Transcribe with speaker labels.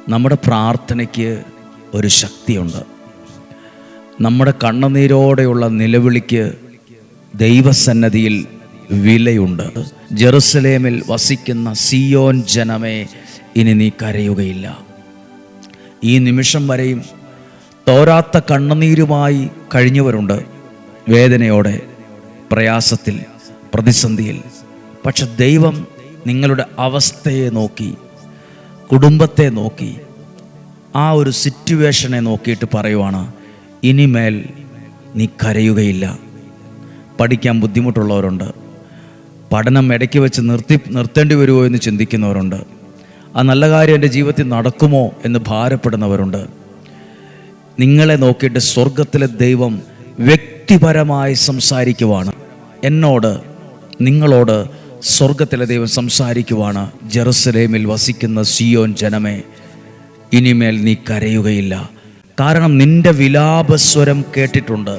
Speaker 1: നമ്മുടെ പ്രാർത്ഥനയ്ക്ക് ഒരു ശക്തിയുണ്ട്. നമ്മുടെ കണ്ണുനീരോടെയുള്ള നിലവിളിക്ക് ദൈവസന്നദ്ധിയിൽ വിലയുണ്ട്. ജെറുസലേമിൽ വസിക്കുന്ന സിയോൻ ജനമേ, ഇനി നീ കരയുകയില്ല. ഈ നിമിഷം വരെയും തോരാത്ത കണ്ണുനീരുമായി കഴിഞ്ഞവരുണ്ട്, വേദനയോടെ, പ്രയാസത്തിൽ, പ്രതിസന്ധിയിൽ. പക്ഷെ ദൈവം നിങ്ങളുടെ അവസ്ഥയെ നോക്കി, കുടുംബത്തെ നോക്കി, ആ ഒരു സിറ്റുവേഷനെ നോക്കിയിട്ട് പറയുവാണ്, ഇനിമേൽ നീ കരയുകയില്ല. പഠിക്കാൻ ബുദ്ധിമുട്ടുള്ളവരുണ്ട്, പഠനം ഇടയ്ക്ക് വെച്ച് നിർത്തേണ്ടി വരുമോ എന്ന് ചിന്തിക്കുന്നവരുണ്ട്, ആ നല്ല കാര്യം എൻ്റെ ജീവിതത്തിൽ നടക്കുമോ എന്ന് ഭാരപ്പെടുന്നവരുണ്ട്. നിങ്ങളെ നോക്കിയിട്ട് സ്വർഗത്തിലെ ദൈവം വ്യക്തിപരമായി സംസാരിക്കുവാണ്. എന്നോട്, നിങ്ങളോട് സ്വർഗത്തിലെ ദൈവം സംസാരിക്കുവാണ്. ജെറുസലേമിൽ വസിക്കുന്ന സിയോൻ ജനമേ, ഇനിമേൽ നീ കരയുകയില്ല. കാരണം നിന്റെ വിലാപസ്വരം കേട്ടിട്ടുണ്ട്.